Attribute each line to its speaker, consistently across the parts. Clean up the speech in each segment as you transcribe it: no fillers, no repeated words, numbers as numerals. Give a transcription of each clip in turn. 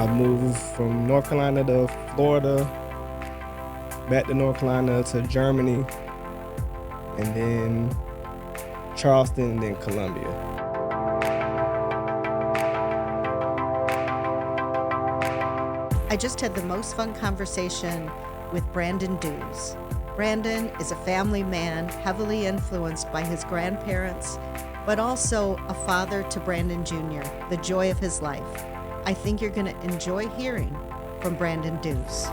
Speaker 1: I moved from North Carolina to Florida, back to North Carolina to Germany, and then Charleston, and then Columbia.
Speaker 2: I just had the most fun conversation with Brandon Dews. Brandon is a family man, heavily influenced by his grandparents, but also a father to Brandon Jr., the joy of his life. I think you're going to enjoy hearing from Brandon Dews.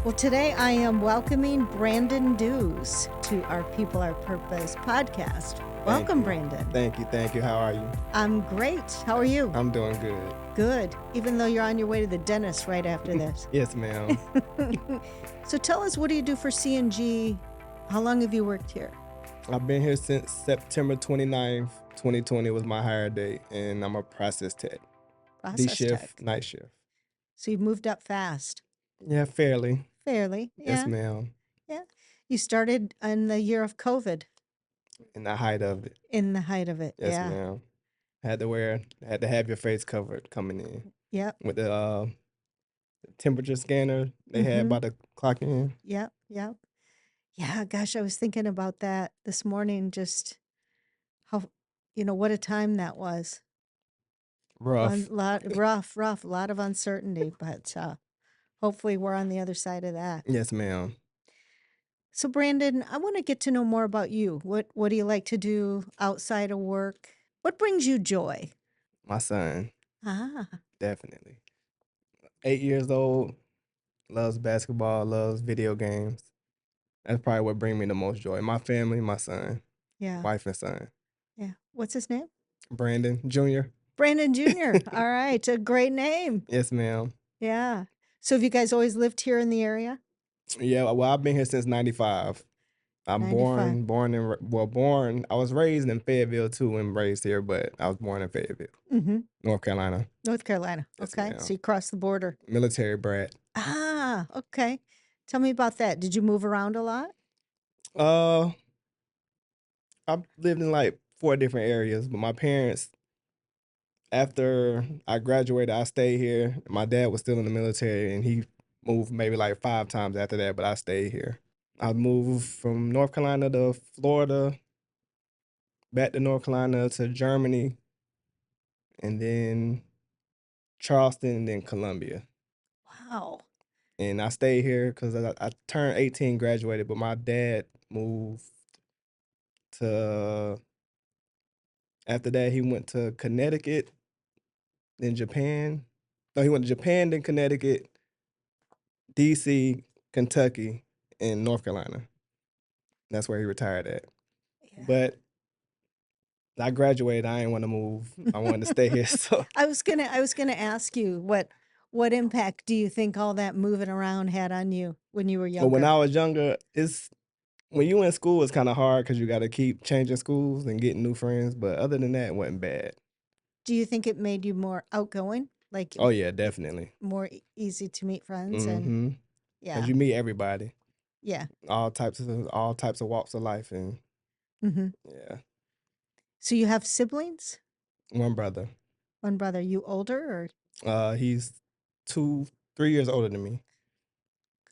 Speaker 2: Well, today I am welcoming Brandon Dews to our People, Our Purpose podcast. Welcome, Brandon.
Speaker 1: Thank you. How are you?
Speaker 2: I'm great. How are you?
Speaker 1: I'm doing good.
Speaker 2: Good. Even though you're on your way to the dentist right after this.
Speaker 1: Yes, ma'am.
Speaker 2: So tell us, what do you do for C&G? How long have you worked here?
Speaker 1: I've been here since September 29th, 2020 was my hire date, and I'm a process tech. D shift,
Speaker 2: Tech.
Speaker 1: night shift.
Speaker 2: So you've moved up fast.
Speaker 1: Yeah, fairly.
Speaker 2: Fairly. Yeah.
Speaker 1: Yes, ma'am.
Speaker 2: Yeah. You started in the year of COVID.
Speaker 1: In the height of it.
Speaker 2: In the height of it.
Speaker 1: Yes,
Speaker 2: yeah.
Speaker 1: ma'am. Had to have your face covered coming in.
Speaker 2: Yep.
Speaker 1: With the temperature scanner they had by the clock in.
Speaker 2: Yep. Yeah, gosh, I was thinking about that this morning, just how, what a time that was.
Speaker 1: Rough.
Speaker 2: Rough, a lot of uncertainty, but hopefully we're on the other side of that.
Speaker 1: Yes, ma'am.
Speaker 2: So, Brandon, I want to get to know more about you. What do you like to do outside of work? What brings you joy?
Speaker 1: My son.
Speaker 2: Ah.
Speaker 1: Definitely. 8 years old, loves basketball, loves video games. That's probably what brings me the most joy. My family, my son.
Speaker 2: Yeah.
Speaker 1: Wife and son.
Speaker 2: Yeah. What's his name?
Speaker 1: Brandon Jr.
Speaker 2: Brandon Jr. All right. A great name.
Speaker 1: Yes, ma'am.
Speaker 2: Yeah. So have you guys always lived here in the area?
Speaker 1: Yeah, well, I've been here since 95. I'm
Speaker 2: 95.
Speaker 1: born. I was raised in Fayetteville too and raised here, but I was born in Fayetteville, North Carolina.
Speaker 2: North Carolina.
Speaker 1: Yes,
Speaker 2: Okay.
Speaker 1: ma'am.
Speaker 2: So you crossed the border.
Speaker 1: Military brat.
Speaker 2: Ah, okay. Tell me about that. Did you move around a lot?
Speaker 1: I've lived in like 4 different areas, but my parents, after I graduated, I stayed here. My dad was still in the military, and he moved maybe like 5 times after that, but I stayed here. I moved from North Carolina to Florida, back to North Carolina to Germany, and then Charleston, and then Columbia.
Speaker 2: Wow.
Speaker 1: And I stayed here because I turned 18, graduated, but my dad moved to, after that, he went to Connecticut, then Japan. No, he went to Japan, then Connecticut, DC, Kentucky, and North Carolina. That's where he retired at.
Speaker 2: Yeah.
Speaker 1: But I graduated. I didn't want to move. I wanted to stay here. So
Speaker 2: I was gonna ask you what impact do you think all that moving around had on you when you were
Speaker 1: but
Speaker 2: younger?
Speaker 1: when I was younger, when you in school, it's kind of hard because you got to keep changing schools and getting new friends. But other than that, it wasn't bad.
Speaker 2: Do you think it made you more outgoing? Like,
Speaker 1: Oh yeah, definitely.
Speaker 2: more easy to meet friends? And
Speaker 1: Mm-hmm.
Speaker 2: yeah.
Speaker 1: Because you meet everybody,
Speaker 2: Yeah.
Speaker 1: all types of walks of life, and yeah.
Speaker 2: So you have siblings?
Speaker 1: One brother.
Speaker 2: One brother. You older or?
Speaker 1: He's 3 years older than me.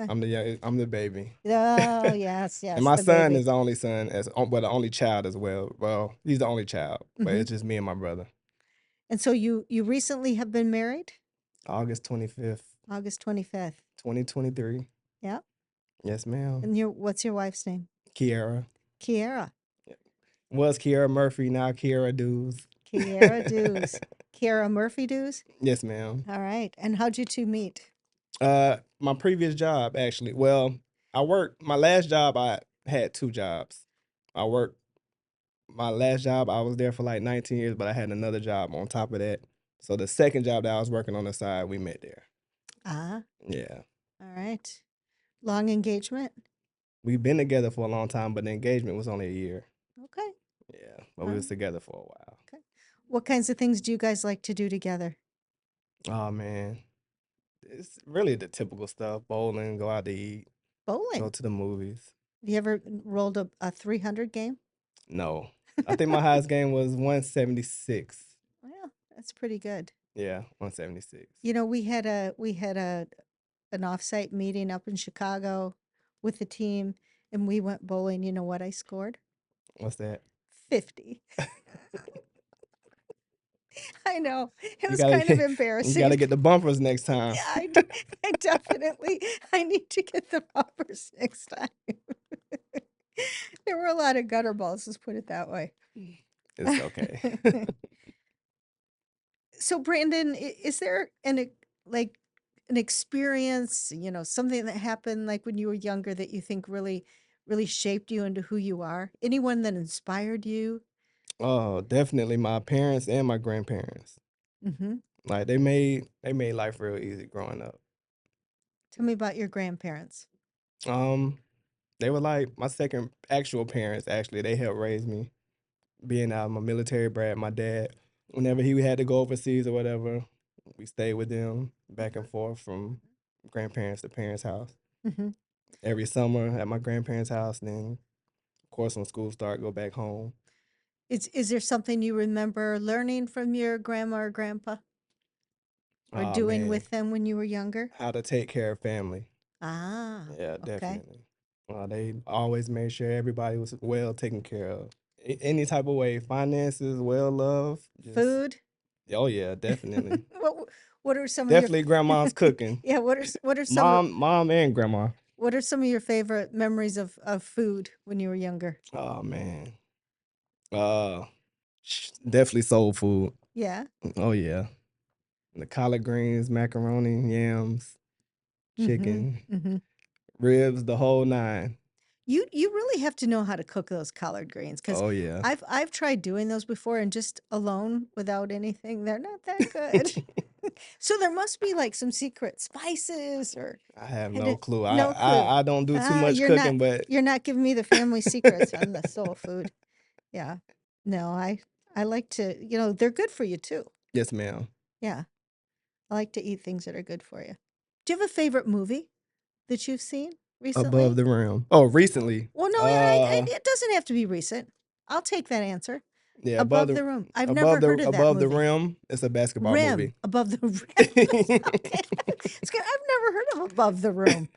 Speaker 2: Okay.
Speaker 1: I'm the baby.
Speaker 2: Oh, yes.
Speaker 1: And my
Speaker 2: the
Speaker 1: son
Speaker 2: baby.
Speaker 1: is the only son, but the only child as well. Well, he's the only child, but it's just me and my brother.
Speaker 2: And so you recently have been married?
Speaker 1: August 25th,
Speaker 2: August 25th.
Speaker 1: 2023.
Speaker 2: Yeah.
Speaker 1: Yes, ma'am.
Speaker 2: And what's your wife's name?
Speaker 1: Kiara.
Speaker 2: Kiara.
Speaker 1: Was Kiara Murphy, now Kiara Dews.
Speaker 2: Kiara Dews. Kiara Murphy Dews?
Speaker 1: Yes, ma'am.
Speaker 2: All right. And how'd you two meet?
Speaker 1: My previous job, actually. Well, my last job, I had 2 jobs. My last job, I was there for like 19 years, but I had another job on top of that. So the second job that I was working on the side, we met there.
Speaker 2: Ah.
Speaker 1: Yeah.
Speaker 2: All right. Long engagement?
Speaker 1: We've been together for a long time, but the engagement was only a year.
Speaker 2: Okay.
Speaker 1: Yeah, but we was together for a while.
Speaker 2: Okay. What kinds of things do you guys like to do together?
Speaker 1: Oh, man. It's really the typical stuff. Bowling, go out to eat, go
Speaker 2: Bowling.
Speaker 1: to the movies.
Speaker 2: Have you ever rolled a 300 game?
Speaker 1: No. I think my highest game was 176.
Speaker 2: Well, that's pretty good.
Speaker 1: Yeah, 176.
Speaker 2: You know, we had a an offsite meeting up in Chicago with the team, and we went bowling. You know what I scored?
Speaker 1: What's that?
Speaker 2: 50. I know. It
Speaker 1: You
Speaker 2: was
Speaker 1: gotta
Speaker 2: kind of
Speaker 1: you gotta
Speaker 2: embarrassing.
Speaker 1: get the bumpers next time.
Speaker 2: Yeah, I definitely I need to get the bumpers next time. There were a lot of gutter balls, let's put it that way.
Speaker 1: It's okay.
Speaker 2: So Brandon, is there like an experience, something that happened like when you were younger that you think really shaped you into who you are? Anyone that inspired you?
Speaker 1: Oh, definitely my parents and my grandparents.
Speaker 2: Mhm.
Speaker 1: Like they made life real easy growing up.
Speaker 2: Tell me about your grandparents.
Speaker 1: Um, they were like my second actual parents. Actually, they helped raise me. Being out, I'm a military brat. My dad, whenever he had to go overseas or whatever, we stayed with them back and forth from grandparents to parents' house.
Speaker 2: Mhm.
Speaker 1: Every summer at my grandparents' house, and then of course when school started, go back home.
Speaker 2: Is there something you remember learning from your grandma or grandpa or
Speaker 1: Oh
Speaker 2: doing
Speaker 1: man,
Speaker 2: with them when you were younger?
Speaker 1: how to take care of family.
Speaker 2: Ah,
Speaker 1: Yeah,
Speaker 2: okay.
Speaker 1: definitely. They always made sure everybody was well taken care of. Any type of way, finances, well love, just
Speaker 2: Food?
Speaker 1: oh yeah, definitely.
Speaker 2: What what are some of your
Speaker 1: Definitely grandma's cooking.
Speaker 2: Yeah, what are some of
Speaker 1: Mom and grandma.
Speaker 2: what are some of your favorite memories of food when you were younger?
Speaker 1: Oh man. Uh definitely soul food.
Speaker 2: Yeah.
Speaker 1: Oh yeah. The collard greens, macaroni, yams,
Speaker 2: Mhm.
Speaker 1: chicken,
Speaker 2: Mhm.
Speaker 1: ribs, the whole nine.
Speaker 2: You really have to know how to cook those collard greens because
Speaker 1: Oh yeah.
Speaker 2: I've tried doing those before and just alone without anything, they're not that good. So there must be like some secret spices or
Speaker 1: I have
Speaker 2: I
Speaker 1: no
Speaker 2: did
Speaker 1: clue.
Speaker 2: no clue.
Speaker 1: I don't do too
Speaker 2: Ah,
Speaker 1: much cooking, but
Speaker 2: you're not giving me the family secrets on the soul food. Yeah. No, I like to, they're good for you too.
Speaker 1: yes, ma'am.
Speaker 2: Yeah. I like to eat things that are good for you. Do you have a favorite movie that you've seen
Speaker 1: Above
Speaker 2: recently?
Speaker 1: the rim. Oh, recently.
Speaker 2: Well, no,
Speaker 1: Uh
Speaker 2: it doesn't have to be recent. I'll take that answer.
Speaker 1: yeah,
Speaker 2: Above the Room. I've never heard of that
Speaker 1: above the
Speaker 2: movie.
Speaker 1: rim. It's a basketball
Speaker 2: Rim.
Speaker 1: movie.
Speaker 2: Above the Rim. Okay. It's good. I've never heard of Above the Room.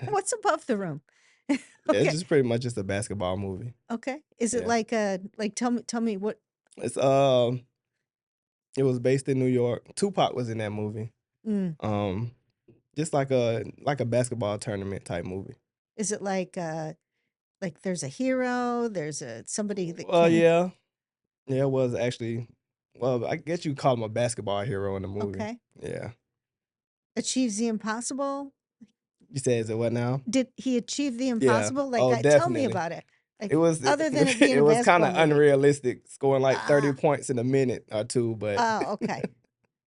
Speaker 2: What's Above the Room?
Speaker 1: Yeah, it's
Speaker 2: Okay.
Speaker 1: just pretty much just a basketball movie.
Speaker 2: Okay. Is it
Speaker 1: Yeah.
Speaker 2: like tell me what
Speaker 1: It's it was based in New York. Tupac was in that movie.
Speaker 2: mm,
Speaker 1: Um just like a basketball tournament type movie.
Speaker 2: is it like there's a hero, there's a somebody that
Speaker 1: Well,
Speaker 2: came
Speaker 1: yeah. Yeah, it was actually well, I guess you call him a basketball hero in the movie.
Speaker 2: okay.
Speaker 1: Yeah.
Speaker 2: Achieves the impossible?
Speaker 1: You said is it what now?
Speaker 2: Did he achieve the
Speaker 1: Yeah.
Speaker 2: impossible? Like
Speaker 1: Oh,
Speaker 2: tell me
Speaker 1: definitely.
Speaker 2: about it.
Speaker 1: It
Speaker 2: Like
Speaker 1: was
Speaker 2: other than it being
Speaker 1: it
Speaker 2: a
Speaker 1: was kind
Speaker 2: basketball
Speaker 1: of
Speaker 2: movie.
Speaker 1: unrealistic, scoring like 30
Speaker 2: Ah,
Speaker 1: points in a minute or two, but
Speaker 2: oh, okay.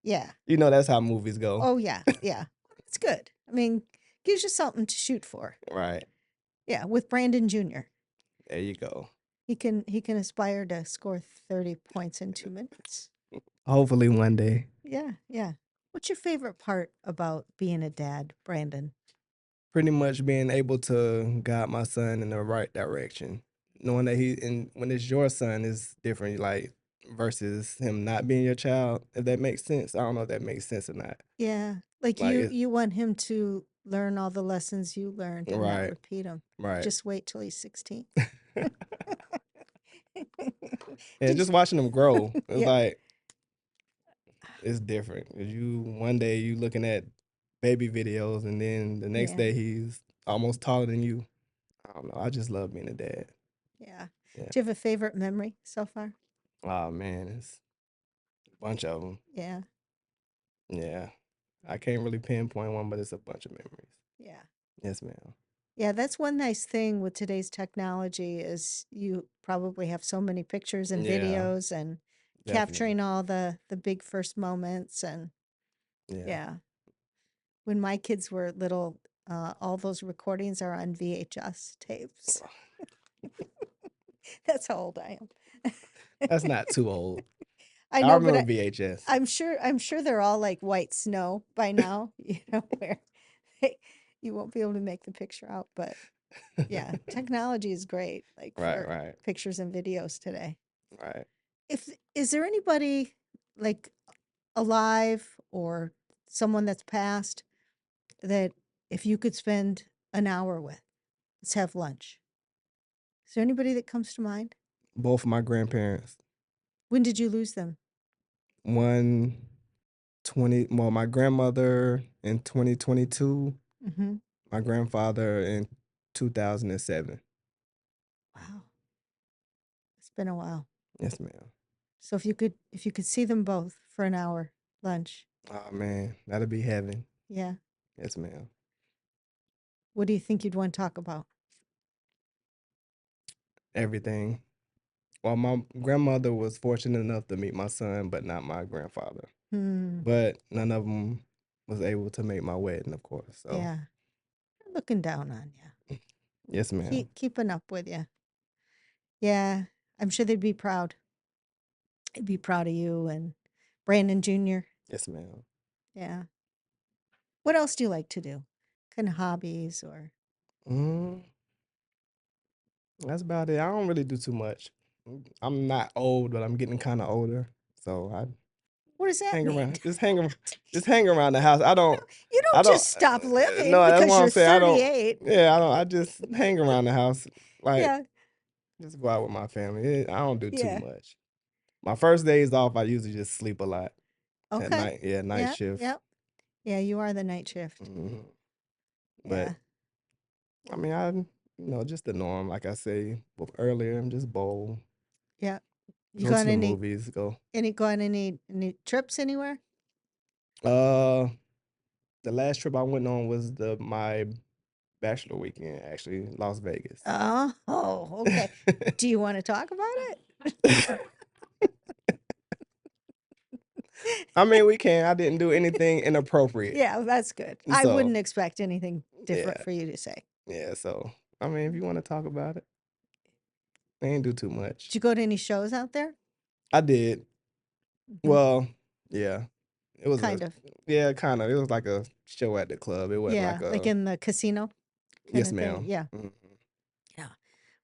Speaker 2: Yeah.
Speaker 1: you know that's how movies go.
Speaker 2: Oh, yeah, yeah. It's good. I mean, gives you something to shoot for.
Speaker 1: Right.
Speaker 2: Yeah, with Brandon Jr.
Speaker 1: There you go.
Speaker 2: He can aspire to score 30 points in 2 minutes.
Speaker 1: Hopefully one day.
Speaker 2: Yeah, yeah. What's your favorite part about being a dad, Brandon?
Speaker 1: Pretty much being able to guide my son in the right direction. Knowing that and when it's your son is different, like versus him not being your child, if that makes sense. I don't know if that makes sense or not.
Speaker 2: Yeah, like
Speaker 1: Like
Speaker 2: you
Speaker 1: it
Speaker 2: you want him to learn all the lessons you learned and not
Speaker 1: right,
Speaker 2: repeat them.
Speaker 1: right.
Speaker 2: Just wait till he's 16.
Speaker 1: And
Speaker 2: Did
Speaker 1: just watching them grow, it's
Speaker 2: yeah.
Speaker 1: like it's different. 'Cause you one day you looking at baby videos and then the next
Speaker 2: Yeah.
Speaker 1: day he's almost taller than you. I don't know. I just love being a dad.
Speaker 2: Yeah.
Speaker 1: Yeah.
Speaker 2: Do you have a favorite memory so far?
Speaker 1: Oh man, it's a bunch of them.
Speaker 2: Yeah.
Speaker 1: Yeah. I can't really pinpoint one, but it's a bunch of memories.
Speaker 2: Yeah.
Speaker 1: Yes, ma'am.
Speaker 2: Yeah, that's one nice thing with today's technology is you probably have so many pictures and
Speaker 1: Yeah,
Speaker 2: videos and
Speaker 1: definitely.
Speaker 2: capturing all the big first moments and
Speaker 1: Yeah.
Speaker 2: yeah. When my kids were little, all those recordings are on VHS tapes. That's how old I am.
Speaker 1: That's not too old.
Speaker 2: I
Speaker 1: I
Speaker 2: know, but
Speaker 1: remember VHS.
Speaker 2: I'm sure they're all like white snow by now, where they, you won't be able to make the picture out, but yeah, technology is great, like
Speaker 1: Right,
Speaker 2: for
Speaker 1: right.
Speaker 2: pictures and videos today.
Speaker 1: Right.
Speaker 2: If is there anybody like alive or someone that's passed that if you could spend an hour with, let's have lunch. Is there anybody that comes to mind?
Speaker 1: Both of my grandparents.
Speaker 2: When did you lose them?
Speaker 1: One my grandmother in 2022,
Speaker 2: Mm-hmm.
Speaker 1: my grandfather in 2007.
Speaker 2: Wow, it's been a while.
Speaker 1: Yes, ma'am.
Speaker 2: So if you could see them both for an hour, lunch,
Speaker 1: Oh man, that'll be heaven.
Speaker 2: yeah.
Speaker 1: Yes, ma'am.
Speaker 2: What do you think you'd want to talk about?
Speaker 1: Everything. Well, my grandmother was fortunate enough to meet my son, but not my grandfather.
Speaker 2: Hmm.
Speaker 1: But none of them was able to make my wedding, of course. So,
Speaker 2: Yeah. They're looking down on you.
Speaker 1: yes, ma'am.
Speaker 2: Keeping up with you. Yeah. I'm sure they'd be proud. They'd be proud of you and Brandon Jr.
Speaker 1: Yes, ma'am.
Speaker 2: Yeah. What else do you like to do? Kind of hobbies or
Speaker 1: Mm, that's about it. I don't really do too much. I'm not old, but I'm getting kind of older. So I
Speaker 2: what does that
Speaker 1: hang
Speaker 2: mean?
Speaker 1: around, just hang around the house.
Speaker 2: You
Speaker 1: I
Speaker 2: don't
Speaker 1: don't.
Speaker 2: just stop living
Speaker 1: No, that's
Speaker 2: because
Speaker 1: what I'm
Speaker 2: you're
Speaker 1: saying. I don't.
Speaker 2: 38.
Speaker 1: Yeah, I don't. I just hang around the house, like
Speaker 2: Yeah.
Speaker 1: just go out with my family. I don't do too
Speaker 2: Yeah.
Speaker 1: much. My first days off, I usually just sleep a lot at
Speaker 2: Okay.
Speaker 1: night. Yeah, night
Speaker 2: Yeah.
Speaker 1: shift.
Speaker 2: Yep. Yeah, you are the night shift.
Speaker 1: Mhm. But
Speaker 2: Yeah.
Speaker 1: I mean, just the norm. Like I say earlier, I'm just bowl,
Speaker 2: Yeah. You
Speaker 1: go to
Speaker 2: gone
Speaker 1: the movies,
Speaker 2: go on any trips anywhere?
Speaker 1: Uh, the last trip I went on was my bachelor weekend, actually, Las Vegas.
Speaker 2: Oh, okay. Do you want to talk about it?
Speaker 1: I mean, we can. I didn't do anything inappropriate.
Speaker 2: Yeah, that's good. I
Speaker 1: So,
Speaker 2: wouldn't expect anything different
Speaker 1: yeah.
Speaker 2: for you to say.
Speaker 1: Yeah, so I mean, if you want to talk about it, I ain't do too
Speaker 2: Did
Speaker 1: much.
Speaker 2: you go to any shows out there?
Speaker 1: I did.
Speaker 2: Mhm.
Speaker 1: Well, yeah. It was
Speaker 2: Kind of.
Speaker 1: kind of. It was like a show at the club. It wasn't
Speaker 2: Yeah,
Speaker 1: like
Speaker 2: like
Speaker 1: a
Speaker 2: in the casino kind
Speaker 1: yes,
Speaker 2: of thing.
Speaker 1: ma'am.
Speaker 2: Yeah.
Speaker 1: Mhm.
Speaker 2: Yeah.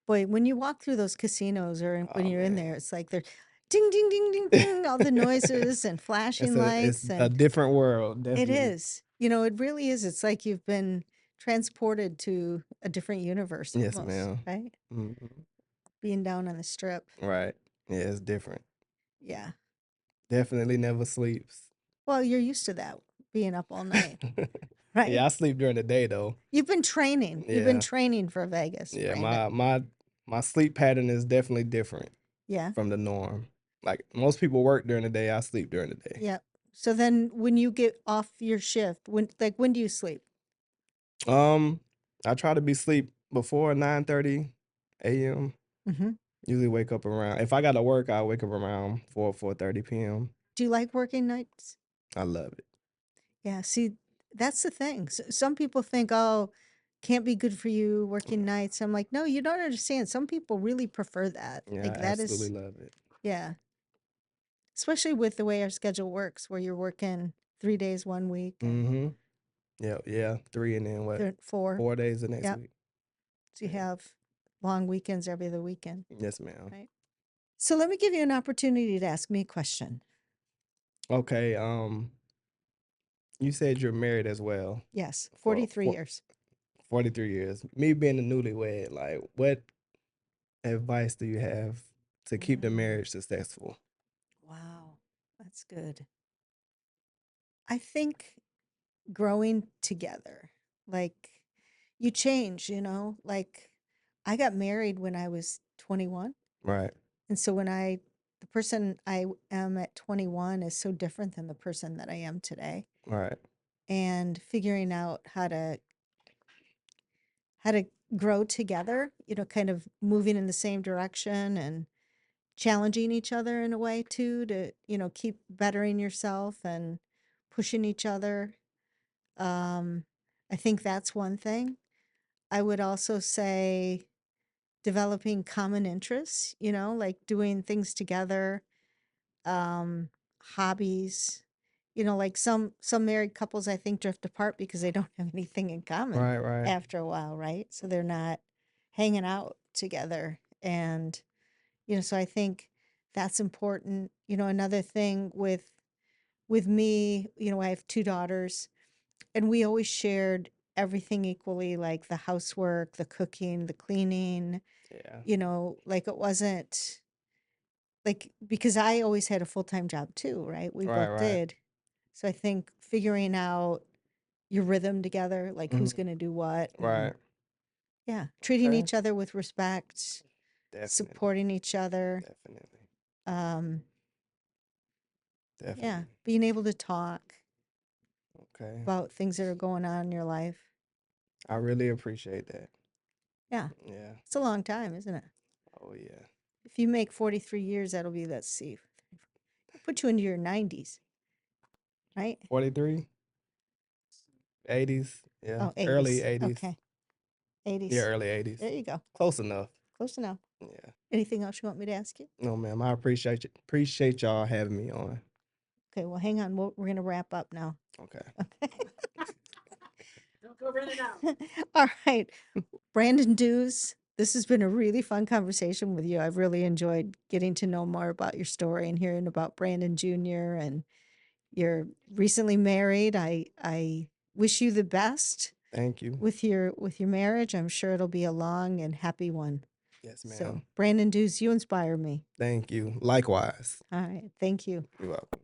Speaker 2: Boy, when you walk through those casinos or when
Speaker 1: Oh
Speaker 2: you're in there,
Speaker 1: man.
Speaker 2: it's like they're ding, ding, ding, ding, ding, all the noises and flashing
Speaker 1: It's
Speaker 2: lights.
Speaker 1: a
Speaker 2: And
Speaker 1: different world,
Speaker 2: it
Speaker 1: definitely.
Speaker 2: is, it really is. It's like you've been transported to a different universe
Speaker 1: Yes,
Speaker 2: almost,
Speaker 1: ma'am.
Speaker 2: right?
Speaker 1: Mhm.
Speaker 2: Being down on the strip.
Speaker 1: Right. Yeah, it's different.
Speaker 2: Yeah.
Speaker 1: Definitely never sleeps.
Speaker 2: Well, you're used to that being up all night, right?
Speaker 1: Yeah, I sleep during the day though.
Speaker 2: You've been training. You've been
Speaker 1: Yeah.
Speaker 2: training for Vegas,
Speaker 1: Yeah,
Speaker 2: Brandon.
Speaker 1: my sleep pattern is definitely different
Speaker 2: Yeah.
Speaker 1: from the norm. Like most people work during the day, I sleep during the day.
Speaker 2: Yeah. So then when you get off your shift, when do you sleep?
Speaker 1: Um, I try to be sleep before 9:30 a.m.
Speaker 2: Hmm.
Speaker 1: Usually wake up around if I gotta work, I wake up around 4:30 p.m.
Speaker 2: Do you like working nights?
Speaker 1: I love it.
Speaker 2: Yeah. See, that's the thing. Some people think, oh, can't be good for you working nights. I'm like, no, you don't understand. Some people really prefer that.
Speaker 1: Yeah,
Speaker 2: Like
Speaker 1: I
Speaker 2: that
Speaker 1: absolutely
Speaker 2: is,
Speaker 1: love it.
Speaker 2: yeah. Especially with the way our schedule works, where you're working 3 days one week and
Speaker 1: Mm-hmm. Yeah, yeah. 3 and then what?
Speaker 2: 4.
Speaker 1: 4 days the next
Speaker 2: Yep.
Speaker 1: week.
Speaker 2: So you
Speaker 1: Yeah.
Speaker 2: have long weekends every other weekend,
Speaker 1: Yes, ma'am.
Speaker 2: right? So let me give you an opportunity to ask me a question.
Speaker 1: Okay. You said you're married as well
Speaker 2: Yes,
Speaker 1: for
Speaker 2: 43 years.
Speaker 1: 43 years. Me being a newlywed, like what advice do you have to keep the
Speaker 2: Mm,
Speaker 1: marriage successful?
Speaker 2: wow, that's good. I think growing together, like you change, like I got married when I was 21.
Speaker 1: Right,
Speaker 2: And so the person I am at 21 is so different than the person that I am today.
Speaker 1: right,
Speaker 2: And figuring out how to grow together, kind of moving in the same direction and challenging each other in a way too to, keep bettering yourself and pushing each other. Um, I think that's one thing. I would also say developing common interests, like doing things together, um, hobbies. Like some married couples I think drift apart because they don't have anything in common
Speaker 1: right.
Speaker 2: after a while, right? So they're not hanging out together. And so I think That's important. Another thing with me, I have two daughters, and we always shared everything equally, like the housework, the cooking, the cleaning,
Speaker 1: Yeah.
Speaker 2: like it wasn't like because I always had a full-time job too, right? We
Speaker 1: Right,
Speaker 2: both
Speaker 1: right.
Speaker 2: did. So I think figuring out your rhythm together, like who's
Speaker 1: Mhm.
Speaker 2: going to do what, and
Speaker 1: Right.
Speaker 2: yeah, treating
Speaker 1: Okay.
Speaker 2: each other with respect,
Speaker 1: Definitely.
Speaker 2: supporting each other.
Speaker 1: Definitely.
Speaker 2: Um, yeah,
Speaker 1: Definitely.
Speaker 2: being able to talk
Speaker 1: Okay.
Speaker 2: about things that are going on in your life.
Speaker 1: I really appreciate that.
Speaker 2: Yeah,
Speaker 1: Yeah.
Speaker 2: it's a long time, isn't it?
Speaker 1: Oh yeah.
Speaker 2: If you make 43 years, that'll be, let's see, put you into your 90s, right?
Speaker 1: 43, 80s. Yeah.
Speaker 2: Oh,
Speaker 1: Early
Speaker 2: 80s.
Speaker 1: 80s.
Speaker 2: Okay,
Speaker 1: Yeah,
Speaker 2: 80s.
Speaker 1: early 80s.
Speaker 2: There you go.
Speaker 1: Close enough.
Speaker 2: Close enough.
Speaker 1: Yeah.
Speaker 2: Anything else you want me to ask you?
Speaker 1: No, ma'am. I appreciate y'all having me on.
Speaker 2: Okay, well, hang on. We're going to wrap up now.
Speaker 1: Okay.
Speaker 2: Okay. All right. Brandon Dews, this has been a really fun conversation with you. I've really enjoyed getting to know more about your story and hearing about Brandon Jr. and you're recently married. I wish you the best
Speaker 1: Thank you.
Speaker 2: with your marriage. I'm sure it'll be a long and happy one.
Speaker 1: Yes,
Speaker 2: So,
Speaker 1: ma'am.
Speaker 2: Brandon Dews, you inspire me.
Speaker 1: Thank you. Likewise.
Speaker 2: All right. Thank you.
Speaker 1: You're welcome.